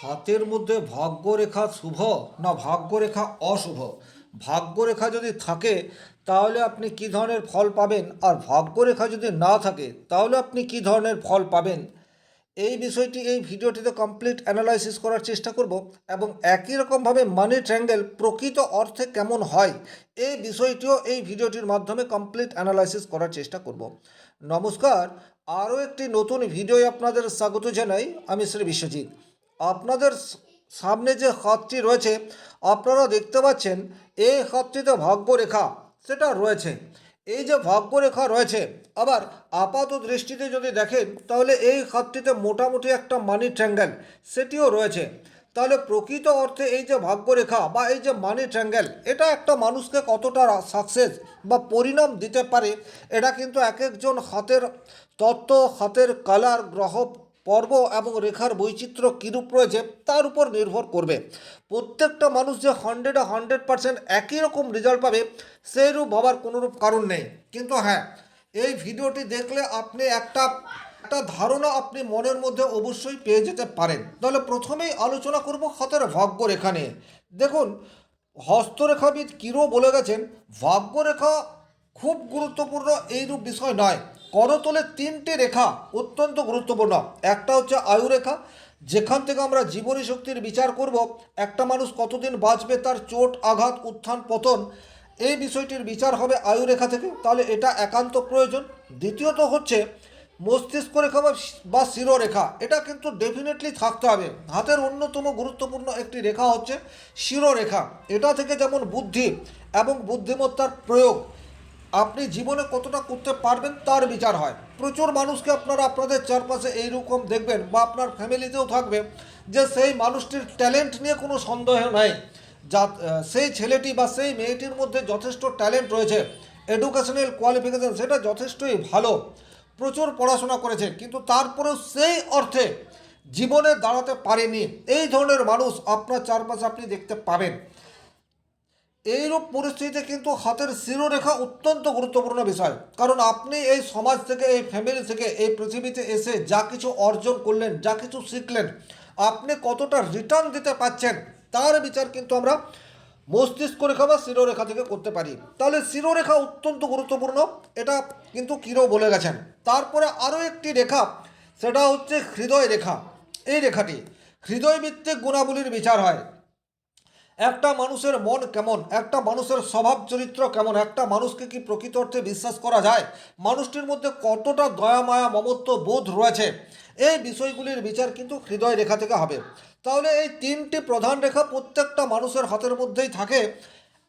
হাতের মধ্যে ভাগ্যরেখা শুভ না ভাগ্যরেখা অশুভ? ভাগ্যরেখা যদি থাকে তাহলে আপনি কী ধরনের ফল পাবেন, আর ভাগ্যরেখা যদি না থাকে তাহলে আপনি কী ধরনের ফল পাবেন, এই বিষয়টি এই ভিডিওটিতে কমপ্লিট অ্যানালাইসিস করার চেষ্টা করব। এবং একই রকমভাবে মানি ট্রায়াঙ্গেল প্রকৃত অর্থে কেমন হয় এই বিষয়টিও এই ভিডিওটির মাধ্যমে কমপ্লিট অ্যানালাইসিস করার চেষ্টা করব। নমস্কার, আরও একটি নতুন ভিডিওয় আপনাদের স্বাগত জানাই। আমি শ্রী বিশ্বজিৎ। আপনাদের সামনে যে হাতটি রয়েছে আপনারা দেখতে পাচ্ছেন, এই হাতটিতে ভাগ্যরেখা সেটা রয়েছে। এই যে ভাগ্যরেখা রয়েছে, আবার আপাত দৃষ্টিতে যদি দেখেন তাহলে এই হাতটিতে মোটামুটি একটা মানি ট্রায়াঙ্গেল সেটিও রয়েছে। তাহলে প্রকৃত অর্থে এই যে ভাগ্যরেখা বা এই যে মানি ট্রায়াঙ্গেল, এটা একটা মানুষকে কতটা সাকসেস বা পরিণাম দিতে পারে, এটা কিন্তু এক একজন হাতের তত্ত্ব, হাতের কালার, গ্রহ পর্ব এবং রেখার বৈচিত্র্য কীরূপ রয়েছে তার উপর নির্ভর করবে। প্রত্যেকটা মানুষ যে 100% একই রকম রেজাল্ট পাবে সেইরূপ ভাবার কোনোরূপ কারণ নেই। কিন্তু হ্যাঁ, এই ভিডিওটি দেখলে আপনি একটা একটা ধারণা আপনি মনের মধ্যে অবশ্যই পেয়ে যেতে পারেন। তাহলে প্রথমেই আলোচনা করব হাতের ভাগ্যরেখা নিয়ে। দেখুন, হস্তরেখাবিদ কিরো বলে গেছেন, ভাগ্যরেখা খুব গুরুত্বপূর্ণ এইরূপ বিষয় নয়। করতলে তিনটি রেখা অত্যন্ত গুরুত্বপূর্ণ। একটা হচ্ছে আয়ুরেখা, যেখান থেকে আমরা জীবনী শক্তির বিচার করব, একটা মানুষ কতদিন বাঁচবে, তার চোট আঘাত উত্থান পতন, এই বিষয়টির বিচার হবে আয়ুরেখা থেকে, তাহলে এটা একান্ত প্রয়োজন। দ্বিতীয়ত হচ্ছে মস্তিষ্ক রেখা বা শিরোরেখা, এটা কিন্তু ডেফিনেটলি থাকতে হবে। হাতের অন্যতম গুরুত্বপূর্ণ একটি রেখা হচ্ছে শিরোরেখা। এটা থেকে যেমন বুদ্ধি এবং বুদ্ধিমত্তার প্রয়োগ, আপনি জীবনে কতটা করতে পারবেন তার বিচার হয়। প্রচুর মানুষকে আপনারা আপনাদের চারপাশে এইরকম দেখবেন বা আপনার ফ্যামিলিতেও থাকবে যে সেই মানুষটির ট্যালেন্ট নিয়ে কোনো সন্দেহ নাই, যা সেই ছেলেটি বা সেই মেয়েটির মধ্যে যথেষ্ট ট্যালেন্ট রয়েছে, এডুকেশনাল কোয়ালিফিকেশান সেটা যথেষ্টই ভালো, প্রচুর পড়াশোনা করেছে, কিন্তু তারপরেও সেই অর্থে জীবনে দাঁড়াতে পারেনি। এই ধরনের মানুষ আপনার চারপাশে আপনি দেখতে পাবেন। এইরূপ পরিস্থিতিতে কিন্তু হাতের শিরোরেখা অত্যন্ত গুরুত্বপূর্ণ বিষয়। কারণ আপনি এই সমাজ থেকে, এই ফ্যামিলি থেকে, এই পৃথিবীতে এসে যা কিছু অর্জন করলেন, যা কিছু শিখলেন, আপনি কতটা রিটার্ন দিতে পারছেন তার বিচার কিন্তু আমরা মস্তিষ্ক রেখা বা শিরোরেখা থেকে করতে পারি। তাহলে শিরোরেখা অত্যন্ত গুরুত্বপূর্ণ, এটা কিন্তু কিরো বলে গেছেন। তারপরে আরও একটি রেখা, সেটা হচ্ছে হৃদয় রেখা। এই রেখাটি হৃদয়ভিত্তিক গুণাবলীর বিচার হয়। একটা মানুষের মন কেমন, একটা মানুষের স্বভাব চরিত্র কেমন, একটা মানুষকে কি প্রকৃত অর্থে বিশ্বাস করা যায়, মানুষটির মধ্যে কতটা দয়া মায়া মমত্ব বোধ রয়েছে, এই বিষয়গুলির বিচার কিন্তু হৃদয় রেখা থেকে হবে। তাহলে এই তিনটি প্রধান রেখা প্রত্যেকটা মানুষের হাতের মধ্যেই থাকে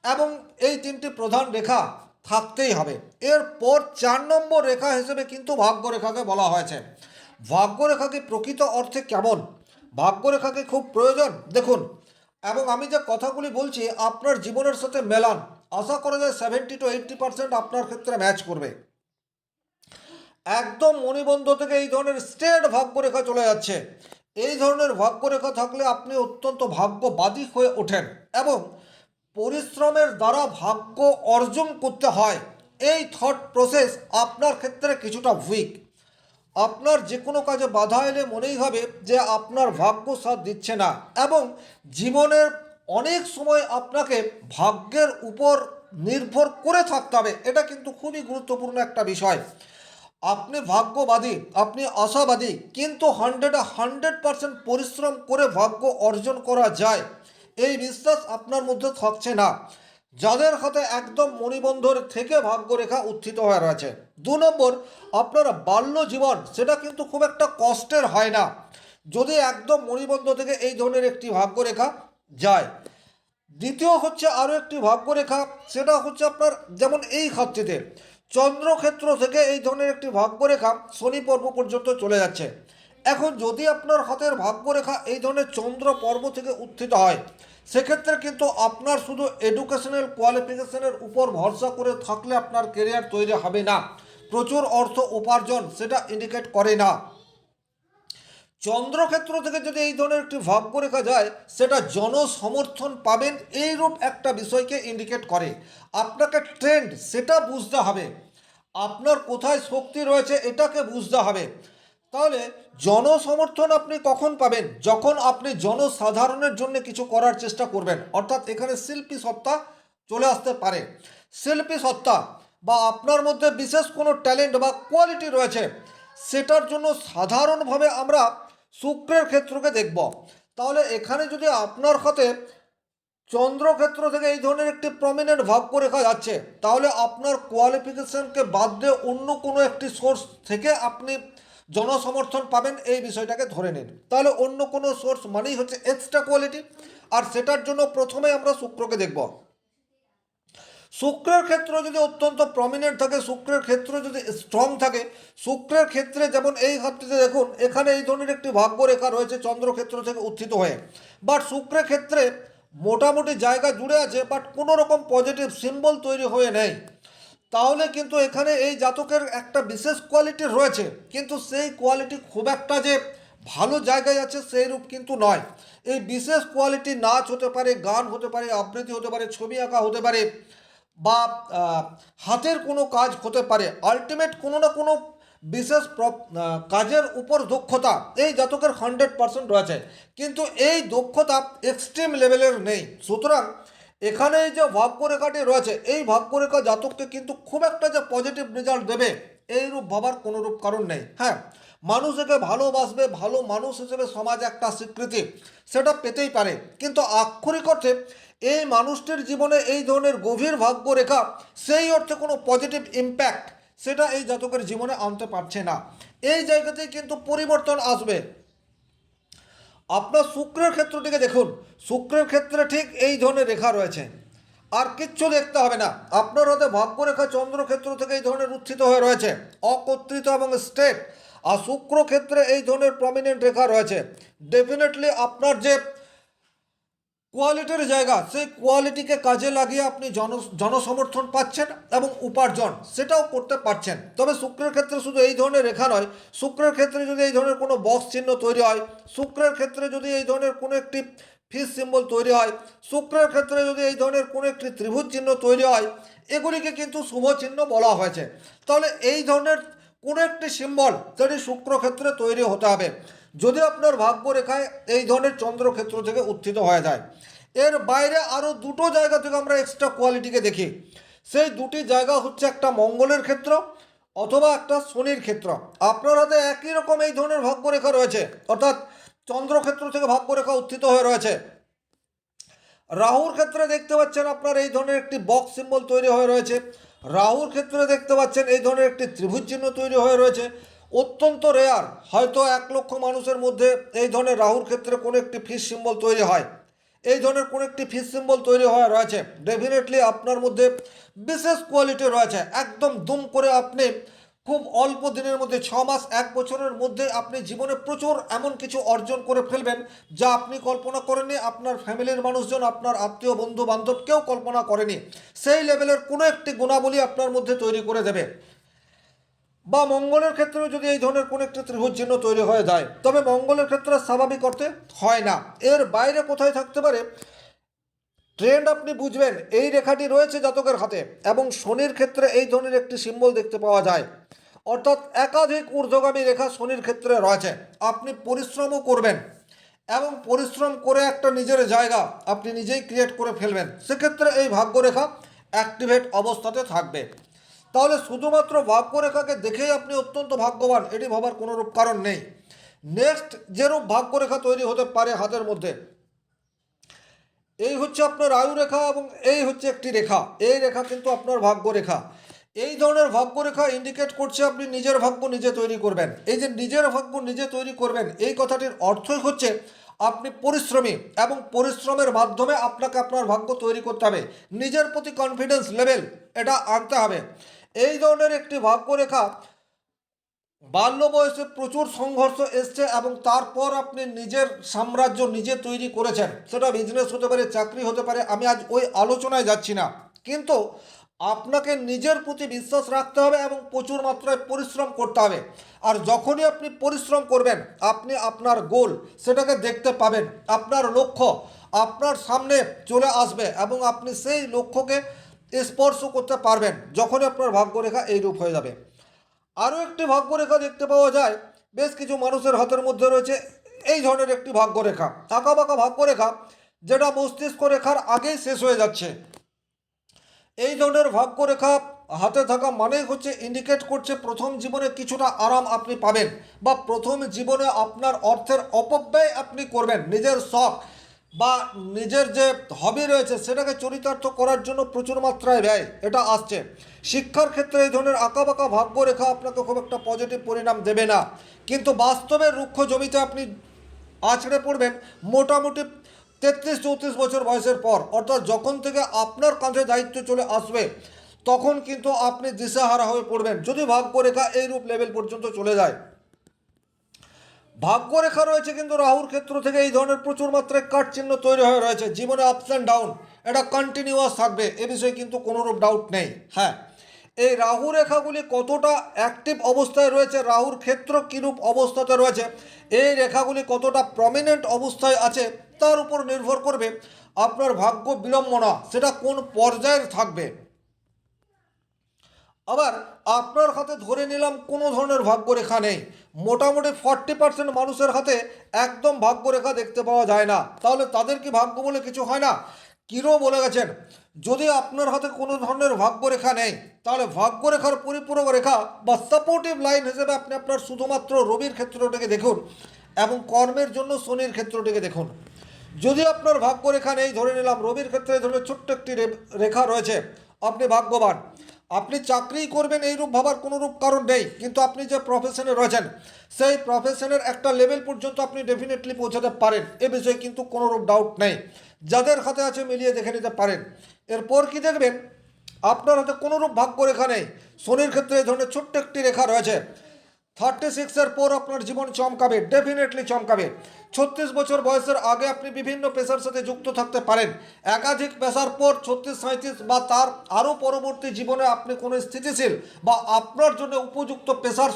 এবং এই তিনটি প্রধান রেখা থাকতেই হবে। এরপর 4 নম্বর রেখা হিসেবে কিন্তু ভাগ্যরেখাকে বলা হয়েছে। ভাগ্যরেখাকে প্রকৃত অর্থে কেমন, ভাগ্যরেখাকে খুব প্রয়োজন। দেখুন, এবং আমি যে কথাগুলি বলছি আপনার জীবনের সাথে মেলান, আশা করা যায় 70 to 80% আপনার ক্ষেত্রে ম্যাচ করবে। একদম মণিবন্ধ থেকে এই ধরনের স্ট্রেট ভাগ্যরেখা চলে যাচ্ছে, এই ধরনের ভাগ্যরেখা থাকলে আপনি অত্যন্ত ভাগ্যবাদী হয়ে ওঠেন এবং পরিশ্রমের দ্বারা ভাগ্য অর্জন করতে হয়, এই থট প্রসেস আপনার ক্ষেত্রে কিছুটা উইক। আপনার যে কোনো কাজে বাধা এলে মনেই হবে যে আপনার ভাগ্য সাথ দিচ্ছে না, এবং জীবনের অনেক সময় আপনাকে ভাগ্যের উপর নির্ভর করে থাকতে হবে। এটা কিন্তু খুবই গুরুত্বপূর্ণ একটা বিষয়। আপনি ভাগ্যবাদী, আপনি আশাবাদী, কিন্তু 100% পরিশ্রম করে ভাগ্য অর্জন করা যায় এই বিশ্বাস আপনার মধ্যে থাকছে না। যাদের হাতে একদম মণিবন্ধর থেকে ভাগ্যরেখা উত্থিত হয়ে রয়েছে। 2 নম্বর, আপনার বাল্য জীবন সেটা কিন্তু খুব একটা কষ্টের হয় না যদি একদম মণিবন্ধ থেকে এই ধরনের একটি ভাগ্যরেখা যায়। দ্বিতীয় হচ্ছে আরও একটি ভাগ্যরেখা, সেটা হচ্ছে আপনার যেমন এই ক্ষেত্রে চন্দ্রক্ষেত্র থেকে এই ধরনের একটি ভাগ্যরেখা শনি পর্ব পর্যন্ত চলে যাচ্ছে। এখন যদি আপনার হাতের ভাগ্যরেখা এই ধরনের চন্দ্র পর্ব থেকে উত্থিত হয়, সেক্ষেত্রে কিন্তু আপনার শুধু এডুকেশনাল কোয়ালিফিকেশনের উপর ভরসা করে থাকলে আপনার কেরিয়ার তৈরি হবে না, প্রচুর অর্থ উপার্জন সেটা ইন্ডিকেট করে না। চন্দ্রক্ষেত্র থেকে যদি এই ধরনের একটি ভাগ্যরেখা যায়, সেটা জনসমর্থন পাবেন এইরূপ একটা বিষয়কে ইন্ডিকেট করে। আপনাকে ট্রেন্ড সেটা বুঝতে হবে, আপনার কোথায় শক্তি রয়েছে এটাকে বুঝতে হবে। তাহলে জনসমর্থন আপনি কখন পাবেন? যখন আপনি জনসাধারণের জন্য কিছু করার চেষ্টা করবেন, অর্থাৎ এখানে শিল্পী সত্তা চলে আসতে পারে। শিল্পী সত্তা বা আপনার মধ্যে বিশেষ কোনো ট্যালেন্ট বা কোয়ালিটি রয়েছে, সেটার জন্য সাধারণভাবে আমরা শুক্রের ক্ষেত্রকে দেখব। তাহলে এখানে যদি আপনার হাতে চন্দ্রক্ষেত্র থেকে এই ধরনের একটি প্রমিনেন্ট ভাগ্যরেখা যাচ্ছে, তাহলে আপনার কোয়ালিফিকেশনকে বাদ দিয়ে অন্য কোনো একটি সোর্স থেকে আপনি জনসমর্থন পাবেন, এই বিষয়টাকে ধরে নিন। তাহলে অন্য কোনো সোর্স মানেই হচ্ছে এক্সট্রা কোয়ালিটি, আর সেটার জন্য প্রথমে আমরা শুক্রকে দেখব। শুক্রের ক্ষেত্র যদি অত্যন্ত প্রমিনেন্ট থাকে, শুক্রের ক্ষেত্র যদি স্ট্রং থাকে, শুক্রের ক্ষেত্রে যেমন এই হাতটিতে দেখুন, এখানে এই ধরনের একটি ভাগ্যরেখা রয়েছে চন্দ্রক্ষেত্র থেকে উত্থিত হয়ে, বাট শুক্রের ক্ষেত্রে মোটামুটি জায়গা জুড়ে আছে, বাট কোনো রকম পজিটিভ সিম্বল তৈরি হয়ে নেই। তাহলে কিন্তু এখানে এই জাতকের একটা বিশেষ কোয়ালিটি রয়েছে, কিন্তু সেই কোয়ালিটি খুব একটা যে ভালো জায়গায় আছে সেই রূপ কিন্তু নয়। এই বিশেষ কোয়ালিটি নাচ হতে পারে, গান হতে পারে, আবৃত্তি হতে পারে, ছবি আঁকা হতে পারে, বা হাতের কোনো কাজ হতে পারে। আলটিমেট কোনো না কোনো বিশেষ কাজের উপর দক্ষতা এই জাতকের 100% রয়েছে, কিন্তু এই দক্ষতা এক্সট্রিম লেভেলের নেই। সুতরাং এখানে এই যে ভাগ্যরেখাটি রয়েছে, এই ভাগ্যরেখা জাতককে কিন্তু খুব একটা যে পজিটিভ রেজাল্ট দেবে এইরূপ ভাবার কোনো রূপ কারণ নেই। হ্যাঁ, মানুষ একে ভালোবাসবে, ভালো মানুষ হিসেবে সমাজ একটা স্বীকৃতি সেটা পেতেই পারে, কিন্তু আক্ষরিক অর্থে এই মানুষটির জীবনে এই ধরনের গভীর ভাগ্যরেখা সেই অর্থে কোনো পজিটিভ ইম্প্যাক্ট সেটা এই জাতকের জীবনে আনতে পারছে না। এই জায়গাতেই কিন্তু পরিবর্তন আসবে। আপনার শুক্রের ক্ষেত্রটিকে দেখুন, শুক্রের ক্ষেত্রে ঠিক এই ধরনের রেখা রয়েছে, আর কিচ্ছু দেখতে হবে না। আপনার হাতে ভাগ্যরেখা চন্দ্রক্ষেত্র থেকে এই ধরনের উত্থিত হয়ে রয়েছে, অকর্তৃত এবং স্ট্রেট, আর শুক্র ক্ষেত্রে এই ধরনের প্রমিনেন্ট রেখা রয়েছে। ডেফিনেটলি আপনার যে কোয়ালিটির জায়গা, সেই কোয়ালিটিকে কাজে লাগিয়ে আপনি জনসমর্থন পাচ্ছেন এবং উপার্জন সেটাও করতে পারছেন। তবে শুক্রের ক্ষেত্রে শুধু এই ধরনের রেখা নয়, শুক্রের ক্ষেত্রে যদি এই ধরনের কোনো বক্স চিহ্ন তৈরি হয়, শুক্রের ক্ষেত্রে যদি এই ধরনের কোনো একটি ফিস সিম্বল তৈরি হয়, শুক্রের ক্ষেত্রে যদি এই ধরনের কোনো একটি ত্রিভুজ চিহ্ন তৈরি হয়, এগুলিকে কিন্তু শুভ চিহ্ন বলা হয়েছে। তাহলে এই ধরনের কোনো একটি সিম্বল সেটি শুক্র ক্ষেত্রে তৈরি হতে হবে, যদি আপনার ভাগ্য রেখায় এই ধরনের চন্দ্রক্ষেত্র থেকে উত্থিত হয়ে যায়। এর বাইরে আরও দুটো জায়গা থেকে আমরা এক্সট্রা কোয়ালিটিকে দেখি। সেই দুটি জায়গা হচ্ছে একটা মঙ্গলের ক্ষেত্র অথবা একটা শনির ক্ষেত্র। আপনার হাতে একই রকম এই ধরনের ভাগ্যরেখা রয়েছে, অর্থাৎ চন্দ্রক্ষেত্র থেকে ভাগ্যরেখা উত্থিত হয়ে রয়েছে। রাহুর ক্ষেত্রে দেখতে পাচ্ছেন আপনার এই ধরনের একটি বক্স সিম্বল তৈরি হয়ে রয়েছে। রাহুর ক্ষেত্রে দেখতে পাচ্ছেন এই ধরনের একটি ত্রিভুজ চিহ্ন তৈরি হয়ে রয়েছে। অত্যন্ত রেয়ার, হয়তো 1,00,000 মানুষের মধ্যে এই ধরনের রাহুর ক্ষেত্রে কোনো একটি ফিস সিম্বল তৈরি হয়, এই ধরনের কোনো একটি ফিস সিম্বল তৈরি হয়ে রয়েছে। ডেফিনেটলি আপনার মধ্যে বিশেষ কোয়ালিটি রয়েছে, একদম দুম করে আপনি খুব অল্প দিনের মধ্যে 6 মাস 1 বছরের মধ্যে আপনি জীবনে প্রচুর এমন কিছু অর্জন করে ফেলবেন যা আপনি কল্পনা করেননি, আপনার ফ্যামিলির মানুষজন, আপনার আত্মীয় বন্ধু বান্ধব কেউ কল্পনা করেনি। সেই লেভেলের কোনো একটি গুণাবলী আপনার মধ্যে তৈরি করে দেবে। বা মঙ্গলের ক্ষেত্রেও যদি এই ধরনের কোনো একটি ত্রিভুজ চিহ্ন তৈরি হয়ে যায়, তবে মঙ্গলের ক্ষেত্রে স্বাভাবিক অর্থে হয় না। এর বাইরে কোথায় থাকতে পারে ট্রেন্ড আপনি বুঝবেন, এই রেখাটি রয়েছে জাতকের হাতে, এবং শনির ক্ষেত্রে এই ধরনের একটি সিম্বল দেখতে পাওয়া যায়, অর্থাৎ একাধিক ঊর্ধ্বগামী রেখা শনির ক্ষেত্রে রয়েছে। আপনি পরিশ্রমও করবেন এবং পরিশ্রম করে একটা নিজের জায়গা আপনি নিজেই ক্রিয়েট করে ফেলবেন, সেক্ষেত্রে এই ভাগ্যরেখা অ্যাক্টিভেট অবস্থাতে থাকবে। তাহলে শুধুমাত্র ভাগ্যরেখাকে দেখেই আপনি অত্যন্ত ভাগ্যবান এটি ভাবার কোনো রূপ কারণ নেই। নেক্সট যেরূপ ভাগ্যরেখা তৈরি হতে পারে হাতের মধ্যে, এই হচ্ছে আপনার আয়ু রেখা এবং এই হচ্ছে একটি রেখা, এই রেখা কিন্তু আপনার ভাগ্য রেখা। এই ধরনের ভাগ্য রেখা ইন্ডিকেট করছে আপনি নিজের ভাগ্য নিজে তৈরি করবেন। এই যে নিজের ভাগ্য নিজে তৈরি করবেন, এই কথাটির অর্থই হচ্ছে আপনি পরিশ্রমী, এবং পরিশ্রমের মাধ্যমে আপনাকে আপনার ভাগ্য তৈরি করতে হবে। নিজের প্রতি কনফিডেন্স লেভেল এটা আনতে হবে। এই ধরনের একটি ভাগ্য রেখা বাল্য বয়সে প্রচুর সংঘর্ষ এসছে এবং তারপর আপনি নিজের সাম্রাজ্য নিজে তৈরি করেছেন, সেটা বিজনেস হতে পারে, চাকরি হতে পারে, আমি আজ ওই আলোচনায় যাচ্ছি না। কিন্তু আপনাকে নিজের প্রতি বিশ্বাস রাখতে হবে এবং প্রচুর মাত্রায় পরিশ্রম করতে হবে। আর যখনই আপনি পরিশ্রম করবেন, আপনি আপনার গোল সেটাকে দেখতে পাবেন, আপনার লক্ষ্য আপনার সামনে চলে আসবে এবং আপনি সেই লক্ষ্যকে স্পর্শ করতে পারবেন যখনই আপনার ভাগ্যরেখা এই রূপ হয়ে যাবে। আরও একটি ভাগ্যরেখা দেখতে পাওয়া যায়, বেশ কিছু মানুষের হাতের মধ্যে রয়েছে এই ধরনের একটি ভাগ্যরেখা, আঁকাবাঁকা ভাগ্যরেখা, যেটা মস্তিষ্ক রেখার আগেই শেষ হয়ে যাচ্ছে। এই ধরনের ভাগ্যরেখা হাতে থাকা মানেই হচ্ছে ইন্ডিকেট করছে প্রথম জীবনে কিছুটা আরাম আপনি পাবেন, বা প্রথম জীবনে আপনার অর্থের অপব্যয় আপনি করবেন, নিজের শখ বা নিজের যে হবি রয়েছে সেটাকে চরিতার্থ করার জন্য প্রচুর মাত্রায় ব্যয় এটা আসছে। শিক্ষার ক্ষেত্রে এই ধরনের আঁকাবাঁকা ভাগ্যরেখা আপনাকে খুব একটা পজিটিভ পরিণাম দেবে না, কিন্তু বাস্তবে রুক্ষ জমিতে আপনি আছড়ে পড়বেন মোটামুটি 33-34 বছর বয়সের পর, অর্থাৎ যখন থেকে আপনার কাঁধে দায়িত্ব চলে আসবে তখন কিন্তু আপনি দিশাহারা হয়ে পড়বেন যদি ভাগ্যরেখা এইরূপ লেভেল পর্যন্ত চলে যায়। ভাগ্যরেখা রয়েছে কিন্তু রাহুর ক্ষেত্র থেকে এই ধরনের প্রচুর মাত্রায় কাট চিহ্ন তৈরি হয়ে রয়েছে, জীবনে আপস অ্যান্ড ডাউন এটা কন্টিনিউয়াস থাকবে, এ বিষয়ে কিন্তু কোনোরূপ ডাউট নেই। হ্যাঁ, এই রাহু রেখাগুলি কতটা অ্যাক্টিভ অবস্থায় রয়েছে, রাহুর ক্ষেত্র কীরূপ অবস্থাতে রয়েছে, এই রেখাগুলি কতটা প্রমিনেন্ট অবস্থায় আছে তার উপর নির্ভর করবে আপনার ভাগ্য বিড়ম্বনা সেটা কোন পর্যায়ের থাকবে। আবার আপনার হাতে ধরে নিলাম কোনো ধরনের ভাগ্যরেখা নেই, মোটামুটি 40% মানুষের হাতে একদম ভাগ্যরেখা দেখতে পাওয়া যায় না, তাহলে তাদের কি ভাগ্য বলে কিছু হয় না? কিরো বলে গেছেন, যদি আপনার হাতে কোনো ধরনের ভাগ্যরেখা নেই তাহলে ভাগ্যরেখার পরিপূরক রেখা বা সাপোর্টিভ লাইন হিসেবে আপনি আপনার শুধুমাত্র রবির ক্ষেত্রটিকে দেখুন এবং কর্মের জন্য শনির ক্ষেত্রটিকে দেখুন। যদি আপনার ভাগ্যরেখা নেই, ধরে নিলাম রবির ক্ষেত্রে ধরে ছোট্ট একটি রেখা রয়েছে, আপনি ভাগ্যবান, আপনি চাকরি করবেন এইরূপ ভাবার কোনোরূপ কারণ নেই, কিন্তু আপনি যে প্রফেশনে রয়েছেন সেই প্রফেশনের একটা লেভেল পর্যন্ত আপনি ডেফিনেটলি পৌঁছাতে পারেন, এ বিষয়ে কিন্তু কোনোরূপ ডাউট নেই। যাদের হাতে আছে মিলিয়ে দেখে নিতে পারেন। এরপর কি দেখবেন, আপনার হাতে কোনোরূপ ভাগ্যরেখা নেই, শনির ক্ষেত্রে এই ধরনের ছোট্ট একটি রেখা রয়েছে, 36-এর পর আপনার জীবন চমকাবে, ডেফিনেটলি চমকাবে। 36 বছর বয়সের আগে আপনি বিভিন্ন পেশার সাথে যুক্ত থাকতে পারেন, একাধিক পেশার পর 36-37 বা তার আরও পরবর্তী জীবনে আপনি কোনো স্থিতিশীল বা আপনার জন্য উপযুক্ত পেশার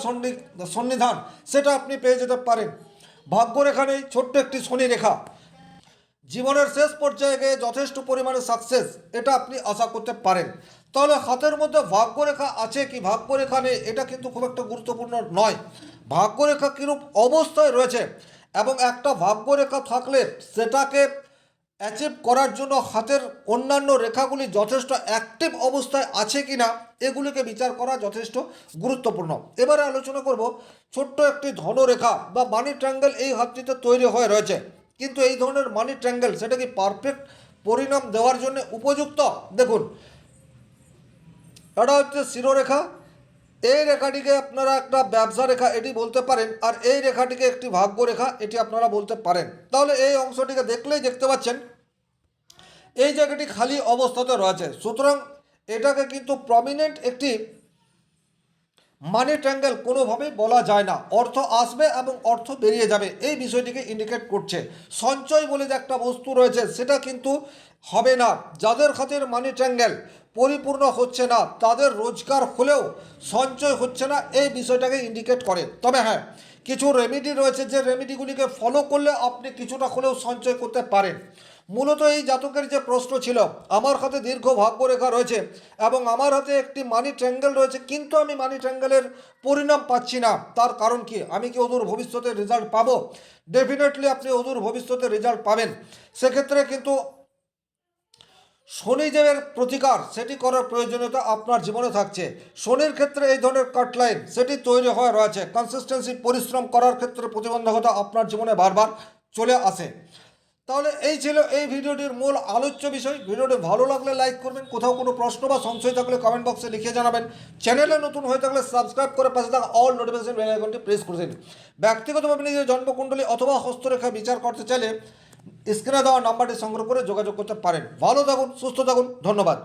সন্নিধান সেটা আপনি পেয়ে যেতে পারেন। ভাগ্যরেখা নেই, ছোট্ট একটি শনি রেখা, জীবনের শেষ পর্যায়ে গিয়ে যথেষ্ট পরিমাণে সাকসেস এটা আপনি আশা করতে পারেন। তাহলে হাতের মধ্যে ভাগ্যরেখা আছে কি ভাগ্যরেখা নেই এটা কিন্তু খুব একটা গুরুত্বপূর্ণ নয়, ভাগ্যরেখা কীরূপ অবস্থায় রয়েছে এবং একটা ভাগ্যরেখা থাকলে সেটাকে অ্যাচিভ করার জন্য হাতের অন্যান্য রেখাগুলি যথেষ্ট অ্যাক্টিভ অবস্থায় আছে কি না এগুলিকে বিচার করা যথেষ্ট গুরুত্বপূর্ণ। এবারে আলোচনা করব ছোট্ট একটি ধনরেখা বা মানি ট্রায়াঙ্গেল এই হাতটিতে তৈরি হয়ে রয়েছে, কিন্তু এই ধরনের মানি ট্রায়াঙ্গেল সেটা কি পারফেক্ট পরিণাম দেওয়ার জন্য উপযুক্ত? দেখুন, এটা হচ্ছে শিরোরেখা, এই রেখাটিকে আপনারা একটা ব্যবসা রেখা এটি বলতে পারেন, আর এই রেখাটিকে একটি ভাগ্য রেখা এটি আপনারা বলতে পারেন। তাহলে এই অংশটিকে দেখলেই দেখতে পাচ্ছেন এই জায়গাটি খালি অবস্থাতে রয়েছে, সুতরাং এটাকে কিন্তু প্রমিনেন্ট একটি মানি ট্রায়াঙ্গেল কোনোভাবেই বলা যায় না, অর্থ আসবে এবং অর্থ বেরিয়ে যাবে এই বিষয়টিকে ইন্ডিকেট করছে। সঞ্চয় বলে যে একটা বস্তু রয়েছে সেটা কিন্তু হবে না, যাদের হাতের মানি ট্রায়াঙ্গেল পরিপূর্ণ হচ্ছে না তাদের রোজগার হলেও সঞ্চয় হচ্ছে না এই বিষয়টাকে ইন্ডিকেট করে। তবে হ্যাঁ, কিছু রেমেডি রয়েছে যে রেমেডিগুলিকে ফলো করলে আপনি কিছুটা হলেও সঞ্চয় করতে পারেন। মূলত এই জাতকের যে প্রশ্ন ছিল, আমার হাতে দীর্ঘ ভাগ্যরেখা রয়েছে এবং আমার হাতে একটি মানি ট্রায়াঙ্গেল রয়েছে, কিন্তু আমি মানি ট্রায়াঙ্গেলের পরিণাম পাচ্ছি না, তার কারণ কি? আমি কি অদূর ভবিষ্যতে রেজাল্ট পাবো? ডেফিনেটলি আপনি অদূর ভবিষ্যতে রেজাল্ট পাবেন। সেক্ষেত্রে কিন্তু শনিদেবের প্রতিকার সেটি করার প্রয়োজনীয়তা আপনার জীবনে থাকছে। শনির ক্ষেত্রে এই ধরনের কাটলাইন সেটি তৈরি হয়ে রয়েছে, কনসিস্টেন্সি পরিশ্রম করার ক্ষেত্রে প্রতিবন্ধকতা আপনার জীবনে বারবার চলে আসে। তাহলে এই ছিল এই ভিডিওটির মূল আলোচ্য বিষয়। ভিডিওটি ভালো লাগলে লাইক করবেন, কোথাও কোনো প্রশ্ন বা সংশয় থাকলে কমেন্ট বক্সে লিখে জানাবেন। চ্যানেলে নতুন হয়ে থাকলে সাবস্ক্রাইব করে পাশে থাকা অল নোটিফিকেশন বেল আইকনটি প্রেস করে দিন। ব্যক্তিগতভাবে নিজের জন্মকুণ্ডলী অথবা হস্তরেখা বিচার করতে চাইলে স্ক্রিনে দেওয়া নাম্বারটি সংগ্রহ করে যোগাযোগ করতে পারেন। ভালো থাকুন, সুস্থ থাকুন, ধন্যবাদ।